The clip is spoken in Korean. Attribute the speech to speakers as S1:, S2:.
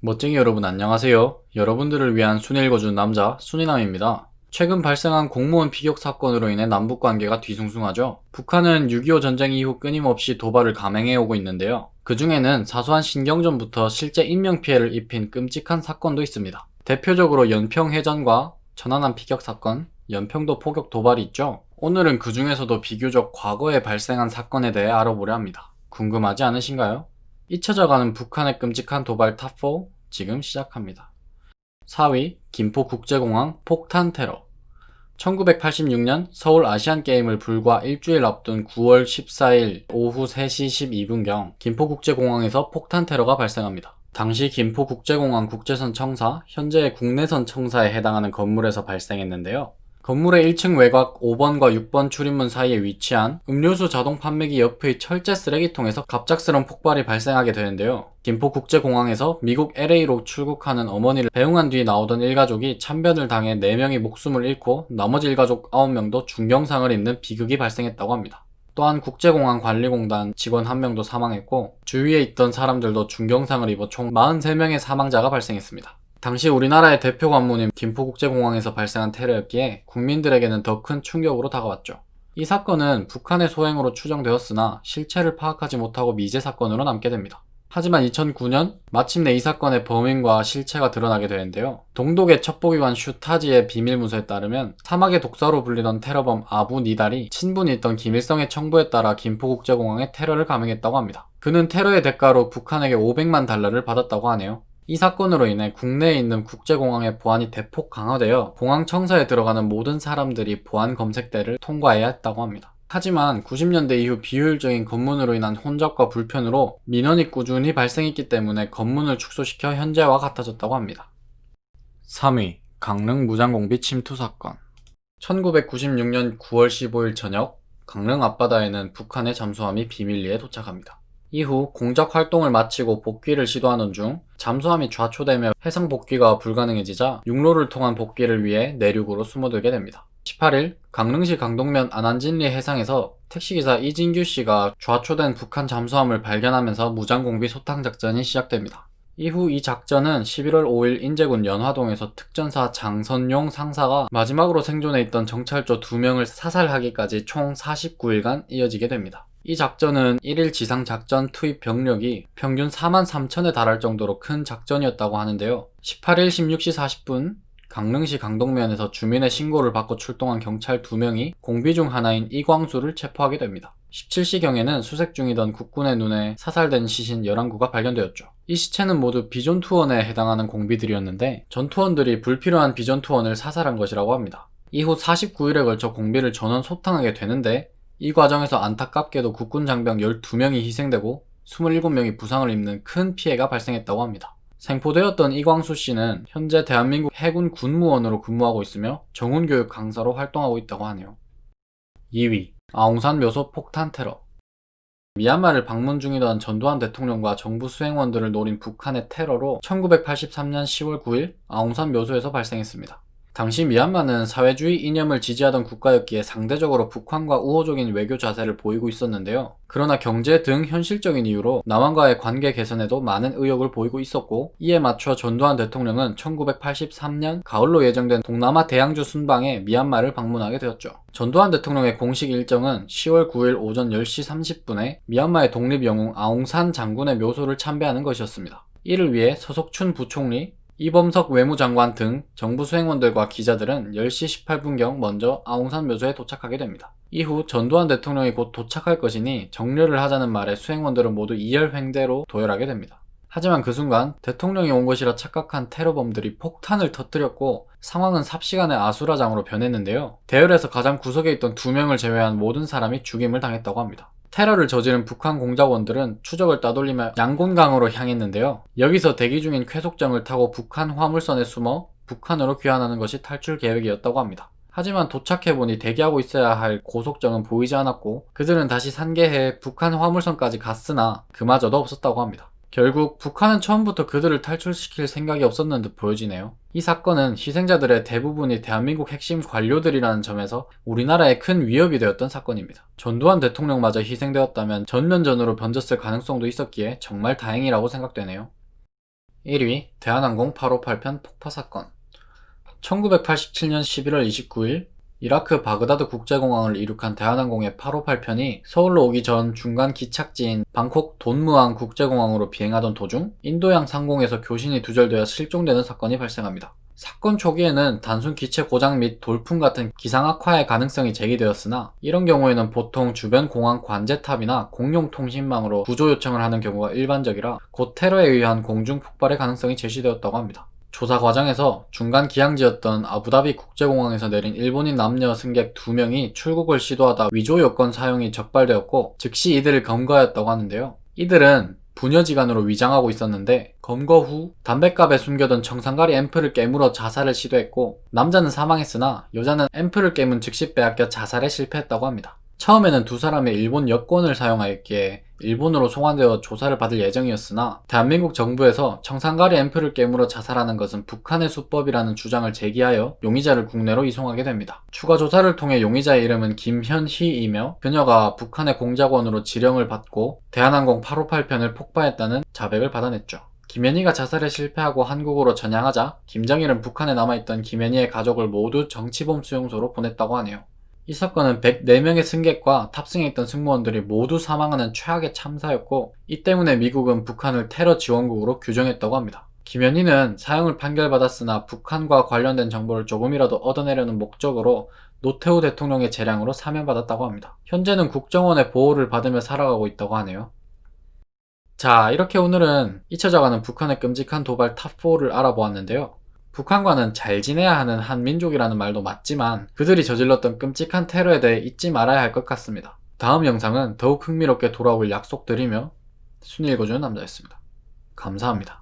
S1: 멋쟁이 여러분 안녕하세요. 여러분들을 위한 순위 읽어준 남자 순위남입니다. 최근 발생한 공무원 피격 사건으로 인해 남북관계가 뒤숭숭하죠. 북한은 6.25 전쟁 이후 끊임없이 도발을 감행해오고 있는데요. 그 중에는 사소한 신경전부터 실제 인명피해를 입힌 끔찍한 사건도 있습니다. 대표적으로 연평해전과 천안함 피격 사건, 연평도 포격 도발이 있죠. 오늘은 그 중에서도 비교적 과거에 발생한 사건에 대해 알아보려 합니다. 궁금하지 않으신가요? 잊혀져가는 북한의 끔찍한 도발 탑4 지금 시작합니다. 4위 김포국제공항 폭탄 테러. 1986년 서울 아시안게임을 불과 일주일 앞둔 9월 14일 오후 3시 12분경 김포국제공항에서 폭탄 테러가 발생합니다. 당시 김포국제공항 국제선 청사, 현재의 국내선 청사에 해당하는 건물에서 발생했는데요. 건물의 1층 외곽 5번과 6번 출입문 사이에 위치한 음료수 자동 판매기 옆의 철제 쓰레기통에서 갑작스런 폭발이 발생하게 되는데요. 김포국제공항에서 미국 LA로 출국하는 어머니를 배웅한 뒤 나오던 일가족이 참변을 당해 4명이 목숨을 잃고 나머지 일가족 9명도 중경상을 입는 비극이 발생했다고 합니다. 또한 국제공항 관리공단 직원 1명도 사망했고 주위에 있던 사람들도 중경상을 입어 총 43명의 사망자가 발생했습니다. 당시 우리나라의 대표 관문인 김포국제공항에서 발생한 테러였기에 국민들에게는 더 큰 충격으로 다가왔죠. 이 사건은 북한의 소행으로 추정되었으나 실체를 파악하지 못하고 미제 사건으로 남게 됩니다. 하지만 2009년 마침내 이 사건의 범인과 실체가 드러나게 되는데요. 동독의 첩보기관 슈타지의 비밀문서에 따르면 사막의 독사로 불리던 테러범 아부 니달이 친분이 있던 김일성의 청부에 따라 김포국제공항에 테러를 감행했다고 합니다. 그는 테러의 대가로 북한에게 500만 달러를 받았다고 하네요. 이 사건으로 인해 국내에 있는 국제공항의 보안이 대폭 강화되어 공항 청사에 들어가는 모든 사람들이 보안 검색대를 통과해야 했다고 합니다. 하지만 90년대 이후 비효율적인 검문으로 인한 혼잡과 불편으로 민원이 꾸준히 발생했기 때문에 검문을 축소시켜 현재와 같아졌다고 합니다. 3위 강릉 무장공비 침투 사건. 1996년 9월 15일 저녁 강릉 앞바다에는 북한의 잠수함이 비밀리에 도착합니다. 이후 공작 활동을 마치고 복귀를 시도하는 중 잠수함이 좌초되며 해상 복귀가 불가능해지자 육로를 통한 복귀를 위해 내륙으로 숨어들게 됩니다. 18일 강릉시 강동면 안안진리 해상에서 택시기사 이진규 씨가 좌초된 북한 잠수함을 발견하면서 무장공비 소탕 작전이 시작됩니다. 이후 이 작전은 11월 5일 인제군 연화동에서 특전사 장선용 상사가 마지막으로 생존해 있던 정찰조 2명을 사살하기까지 총 49일간 이어지게 됩니다. 이 작전은 1일 지상작전 투입 병력이 평균 4만 3천에 달할 정도로 큰 작전이었다고 하는데요. 18일 16시 40분 강릉시 강동면에서 주민의 신고를 받고 출동한 경찰 2명이 공비 중 하나인 이광수를 체포하게 됩니다. 17시경에는 수색 중이던 국군의 눈에 사살된 시신 11구가 발견되었죠. 이 시체는 모두 비존투원에 해당하는 공비들이었는데 전투원들이 불필요한 비존투원을 사살한 것이라고 합니다. 이후 49일에 걸쳐 공비를 전원 소탕하게 되는데 이 과정에서 안타깝게도 국군 장병 12명이 희생되고 27명이 부상을 입는 큰 피해가 발생했다고 합니다. 생포되었던 이광수 씨는 현재 대한민국 해군 군무원으로 근무하고 있으며 정훈교육 강사로 활동하고 있다고 하네요. 2위 아웅산 묘소 폭탄 테러. 미얀마를 방문 중이던 전두환 대통령과 정부 수행원들을 노린 북한의 테러로 1983년 10월 9일 아웅산 묘소에서 발생했습니다. 당시 미얀마는 사회주의 이념을 지지하던 국가였기에 상대적으로 북한과 우호적인 외교 자세를 보이고 있었는데요. 그러나 경제 등 현실적인 이유로 남한과의 관계 개선에도 많은 의욕을 보이고 있었고, 이에 맞춰 전두환 대통령은 1983년 가을로 예정된 동남아 대양주 순방에 미얀마를 방문하게 되었죠. 전두환 대통령의 공식 일정은 10월 9일 오전 10시 30분에 미얀마의 독립영웅 아웅산 장군의 묘소를 참배하는 것이었습니다. 이를 위해 서석춘 부총리, 이범석 외무장관 등 정부 수행원들과 기자들은 10시 18분경 먼저 아웅산 묘소에 도착하게 됩니다. 이후 전두환 대통령이 곧 도착할 것이니 정례를 하자는 말에 수행원들은 모두 이열횡대로 도열하게 됩니다. 하지만 그 순간 대통령이 온 것이라 착각한 테러범들이 폭탄을 터뜨렸고 상황은 삽시간에 아수라장으로 변했는데요. 대열에서 가장 구석에 있던 2명을 제외한 모든 사람이 죽임을 당했다고 합니다. 테러를 저지른 북한 공작원들은 추적을 따돌리며 양곤강으로 향했는데요. 여기서 대기 중인 쾌속정을 타고 북한 화물선에 숨어 북한으로 귀환하는 것이 탈출 계획이었다고 합니다. 하지만 도착해보니 대기하고 있어야 할 고속정은 보이지 않았고 그들은 다시 산계해 북한 화물선까지 갔으나 그마저도 없었다고 합니다. 결국 북한은 처음부터 그들을 탈출시킬 생각이 없었는 듯 보여지네요. 이 사건은 희생자들의 대부분이 대한민국 핵심 관료들이라는 점에서 우리나라에 큰 위협이 되었던 사건입니다. 전두환 대통령마저 희생되었다면 전면전으로 번졌을 가능성도 있었기에 정말 다행이라고 생각되네요. 1위 대한항공 858편 폭파 사건. 1987년 11월 29일 이라크 바그다드 국제공항을 이륙한 대한항공의 858편이 서울로 오기 전 중간 기착지인 방콕 돈무안 국제공항으로 비행하던 도중 인도양 상공에서 교신이 두절되어 실종되는 사건이 발생합니다. 사건 초기에는 단순 기체 고장 및 돌풍 같은 기상 악화의 가능성이 제기되었으나 이런 경우에는 보통 주변 공항 관제탑이나 공용 통신망으로 구조 요청을 하는 경우가 일반적이라 곧 테러에 의한 공중 폭발의 가능성이 제시되었다고 합니다. 조사 과정에서 중간 기항지였던 아부다비 국제공항에서 내린 일본인 남녀 승객 2명이 출국을 시도하다 위조 여권 사용이 적발되었고 즉시 이들을 검거하였다고 하는데요. 이들은 부녀지간으로 위장하고 있었는데 검거 후 담뱃갑에 숨겨둔 청산가리 앰플을 깨물어 자살을 시도했고 남자는 사망했으나 여자는 앰플을 깨문 즉시 빼앗겨 자살에 실패했다고 합니다. 처음에는 두 사람의 일본 여권을 사용하였기에 일본으로 송환되어 조사를 받을 예정이었으나 대한민국 정부에서 청산가리 앰플을 깨물어 자살하는 것은 북한의 수법이라는 주장을 제기하여 용의자를 국내로 이송하게 됩니다. 추가 조사를 통해 용의자의 이름은 김현희이며 그녀가 북한의 공작원으로 지령을 받고 대한항공 858편을 폭파했다는 자백을 받아냈죠. 김현희가 자살에 실패하고 한국으로 전향하자 김정일은 북한에 남아있던 김현희의 가족을 모두 정치범 수용소로 보냈다고 하네요. 이 사건은 104명의 승객과 탑승해 있던 승무원들이 모두 사망하는 최악의 참사였고 이 때문에 미국은 북한을 테러 지원국으로 규정했다고 합니다. 김현희는 사형을 판결받았으나 북한과 관련된 정보를 조금이라도 얻어내려는 목적으로 노태우 대통령의 재량으로 사면받았다고 합니다. 현재는 국정원의 보호를 받으며 살아가고 있다고 하네요. 자, 이렇게 오늘은 잊혀져가는 북한의 끔찍한 도발 탑4를 알아보았는데요. 북한과는 잘 지내야 하는 한 민족이라는 말도 맞지만 그들이 저질렀던 끔찍한 테러에 대해 잊지 말아야 할 것 같습니다. 다음 영상은 더욱 흥미롭게 돌아오길 약속드리며 순위 읽어주는 남자였습니다. 감사합니다.